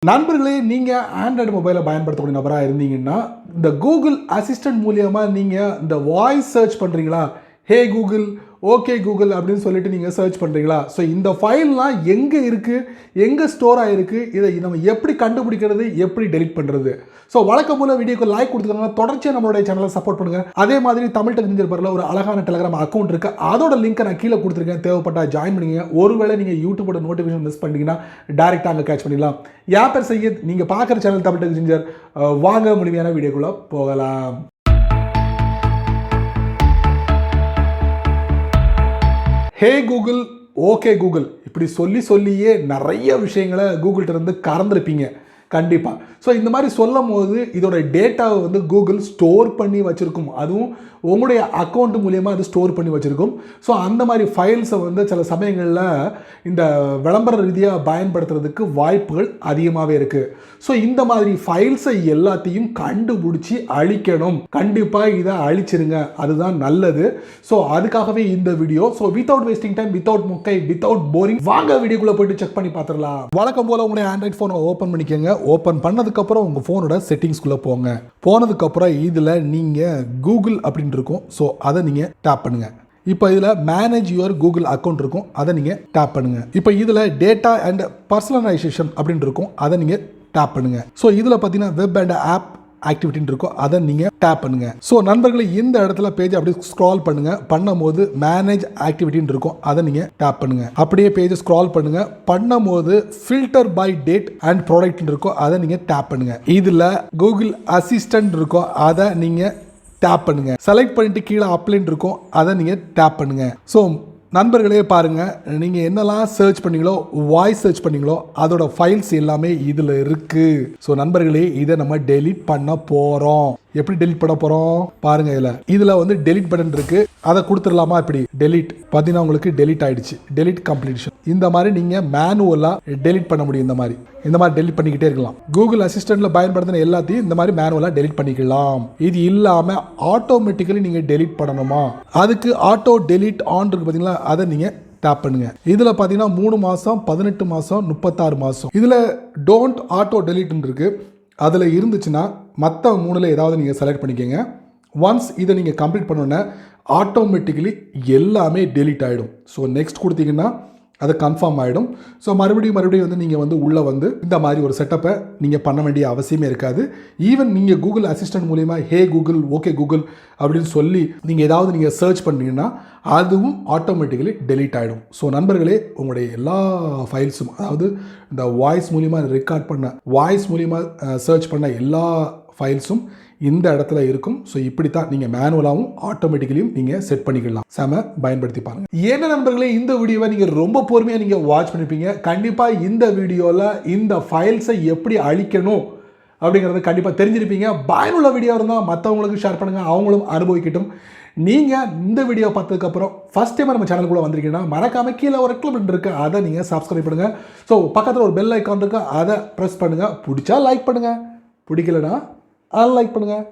நண்பர்களே, நீங்கள் ஆண்ட்ராய்டு மொபைலை பயன்படுத்தக்கூடிய நபராக இருந்தீங்கன்னா இந்த கூகுள் அசிஸ்டன்ட் மூலியமாக நீங்கள் இந்த வாய்ஸ் சர்ச் பண்ணுறீங்களா? ஹே கூகுள், ஓகே கூகுள் அப்படின்னு சொல்லிட்டு நீங்கள் சர்ச் பண்ணுறீங்களா? ஸோ இந்த ஃபைல்லாம் எங்கே இருக்குது, எங்கே ஸ்டோர் ஆகிருக்கு, இதை நம்ம எப்படி கண்டுபிடிக்கிறது, எப்படி டெலிட் பண்ணுறது? ஸோ வழக்கம் போல வீடியோக்கு லைக் கொடுத்துருக்காங்க. தொடர்ச்சியாக நம்மளுடைய சேனலை சப்போர்ட் பண்ணுங்கள். அதே மாதிரி தமிழ் டெக் நிஞ்சர் பேரில் ஒரு அழகான டெலிகிராம் அக்கௌண்ட் இருக்குது. அதோட லிங்க்கை நான் கீழே கொடுத்துருக்கேன். தேவைப்பட்டா ஜாயின் பண்ணிங்க. ஒருவேளை நீங்கள் யூடியூபோட நோட்டிஃபிகேஷன் மிஸ் பண்ணிங்கன்னா டேரெக்டாக அங்கே கேட்ச் பண்ணிடலாம். என் பேர் சையத், நீங்கள் பார்க்குற சேனல் தமிழ் டெக் நிஞ்சர். வாங்க முழுமையான வீடியோக்குள்ளே போகலாம். ஹே கூகுள், ஓகே கூகுள் இப்படி சொல்லியே நிறைய விஷயங்களை கூகுள்கிட்ட இருந்து கறந்துருப்பீங்க கண்டிப்பாக. ஸோ இந்த மாதிரி சொல்லும் போது இதோட டேட்டாவை வந்து கூகுள் ஸ்டோர் பண்ணி வச்சுருக்கும். அதுவும் உங்களுடைய அக்கௌண்ட் மூலியமாக அது ஸ்டோர் பண்ணி வச்சுருக்கும். ஸோ அந்த மாதிரி ஃபைல்ஸை வந்து சில சமயங்களில் இந்த விளம்பர ரீதியாக பயன்படுத்துறதுக்கு வாய்ப்புகள் அதிகமாகவே இருக்குது. ஸோ இந்த மாதிரி ஃபைல்ஸை எல்லாத்தையும் கண்டுபிடிச்சி அழிக்கணும். கண்டிப்பாக இதை அழிச்சிருங்க, அதுதான் நல்லது. ஸோ அதுக்காகவே இந்த video. So without wasting time, without முக்கை, வித்தவுட் போரிங், வாங்க வீடியோக்குள்ளே போயிட்டு செக் பண்ணி பார்த்துடலாம். வழக்கம் போல் உங்களுடைய ஆண்ட்ராய்ட் ஃபோனை ஓப்பன் பண்ணிக்கோங்க. ஓப்பன் பண்ணதுக்கப்புறம் உங்கள் ஃபோனோட செட்டிங்ஸ்குள்ளே போங்க. போனதுக்கப்புறம் இதில் நீங்கள் கூகுள் அப்படின்னு இருக்கும். ஸோ அதை நீங்கள் டேப் பண்ணுங்கள். இப்போ இதில் மேனேஜ் யுவர் கூகுள் அக்கௌண்ட் இருக்கும். அதை நீங்கள் டேப் பண்ணுங்கள். இப்போ இதில் டேட்டா அண்ட் பர்சனலைசேஷன் அப்படின்னு இருக்கும். அதை நீங்கள் டேப் பண்ணுங்கள். ஸோ இதில் பார்த்தீங்கன்னா வெப் அண்ட் ஆப் ஆக்டிவிட்டின்னு இருக்கும். அதை நீங்கள் டேப் பண்ணுங்க. ஸோ நண்பர்களே, இந்த இடத்துல பேஜ் அப்படியே ஸ்க்ரால் பண்ணுங்க. பண்ணும்போது மேனேஜ் ஆக்டிவிட்டின்னு இருக்கும். அதை நீங்கள் டேப் பண்ணுங்க. அப்படியே பேஜை ஸ்க்ரால் பண்ணுங்க. பண்ணும்போது ஃபில்டர் பை டேட் அண்ட் ப்ராடக்ட்னு இருக்கும். அதை நீங்கள் டேப் பண்ணுங்க. இதில் கூகுள் அசிஸ்டன்ட் இருக்கும். அதை நீங்கள் டேப் பண்ணுங்க. செலக்ட் பண்ணிட்டு கீழே அப்ளைன்னு இருக்கும். அதை நீங்கள் டேப் பண்ணுங்க. ஸோ நண்பர்களே பாருங்கள், நீங்கள் என்னெல்லாம் சர்ச் பண்ணீங்களோ, வாய்ஸ் சர்ச் பண்ணீங்களோ, அதோட ஃபைல்ஸ் எல்லாமே இதில் இருக்குது. ஸோ நண்பர்களே, இதை நம்ம டெலிட் பண்ண போகிறோம். எப்படி டெலிட் பண்ண போகிறோம் பாருங்கள். இதில் வந்து டெலிட் பட்டன் இருக்குது. அதை கொடுத்துடலாமா? இப்படி டெலிட் பார்த்தீங்கன்னா உங்களுக்கு டெலிட் ஆகிடுச்சு. Delete completion. இந்த மாதிரி நீங்கள் மேனுவலாக டெலிட் பண்ண முடியும். இந்த மாதிரி டெலிட் பண்ணிக்கிட்டே இருக்கலாம். கூகுள் அசிஸ்டண்ட்டில் பயன்படுத்தின எல்லாத்தையும் இந்த மாதிரி மேனுவலாக டெலிட் பண்ணிக்கலாம். இது இல்லாமல் ஆட்டோமேட்டிக்கலி நீங்கள் டெலிட் பண்ணணுமா? அதுக்கு ஆட்டோ டெலிட் ஆன் இருக்கு பார்த்தீங்களா? அதை நீங்கள் டேப் பண்ணுங்க. இதில் பார்த்தீங்கன்னா 3 மாதம், 18 மாதம், 36 மாதம். இதில் டோன்ட் ஆட்டோ டெலிட்னு இருக்குது. அதில் இருந்துச்சுன்னா மற்ற 3ல் ஏதாவது நீங்கள் செலக்ட் பண்ணிக்கோங்க. ஒன்ஸ் இதை நீங்கள் கம்ப்ளீட் பண்ணோன்னே ஆட்டோமேட்டிக்கலி எல்லாமே டெலிட் ஆகிடும். ஸோ நெக்ஸ்ட் கொடுத்தீங்கன்னா அது கன்ஃபார்ம் ஆகிடும். ஸோ மறுபடியும் வந்து நீங்கள் வந்து உள்ளே வந்து இந்த மாதிரி ஒரு செட்டப்பை நீங்கள் பண்ண வேண்டிய அவசியமே இருக்காது. ஈவன் நீங்கள் கூகுள் அசிஸ்டன்ட் மூலிமா ஹே கூகுள், ஓகே கூகுள் அப்படின்னு சொல்லி நீங்கள் ஏதாவது நீங்கள் சர்ச் பண்ணீங்கன்னா அதுவும் ஆட்டோமேட்டிக்கலி டெலீட் ஆகிடும். ஸோ நண்பர்களே, உங்களுடைய எல்லா ஃபைல்ஸும், அதாவது இந்த வாய்ஸ் மூலிமா ரெக்கார்ட் பண்ண, வாய்ஸ் மூலிமா சர்ச் பண்ண எல்லா ஃபைல்ஸும் இந்த இடத்துல இருக்கும். ஸோ இப்படித்தான் நீங்கள் மேனுவலாகவும் ஆட்டோமேட்டிக்கலியும் நீங்கள் செட் பண்ணிக்கலாம். பயன்படுத்தி பாருங்க. ஏன்னா நண்பர்களே, இந்த வீடியோவை நீங்கள் ரொம்ப பொறுமையாக நீங்கள் வாட்ச் பண்ணிருப்பீங்க. கண்டிப்பாக இந்த வீடியோவில் இந்த ஃபைல்ஸை எப்படி அழிக்கணும் அப்படிங்கிறது கண்டிப்பாக தெரிஞ்சிருப்பீங்க. பயனுள்ள வீடியோ இருந்தால் மற்றவங்களுக்கு ஷேர் பண்ணுங்கள், அவங்களும் அனுபவிக்கட்டும். நீங்கள் இந்த வீடியோ பார்த்ததுக்கப்புறம் ஃபஸ்ட் டைம் நம்ம சேனலுக்குள்ளே வந்திருக்கீங்கன்னா மறக்காமல் கீழே ஒரு ரெட் பட்டன் இருக்குது. அதை நீங்கள் சப்ஸ்கிரைப் பண்ணுங்கள். ஸோ பக்கத்தில் ஒரு பெல் ஐக்கான் இருக்குது. அதை ப்ரெஸ் பண்ணுங்கள். பிடிச்சா லைக் பண்ணுங்கள், பிடிக்கலனா அன்லைக் பண்ணுங்கள்.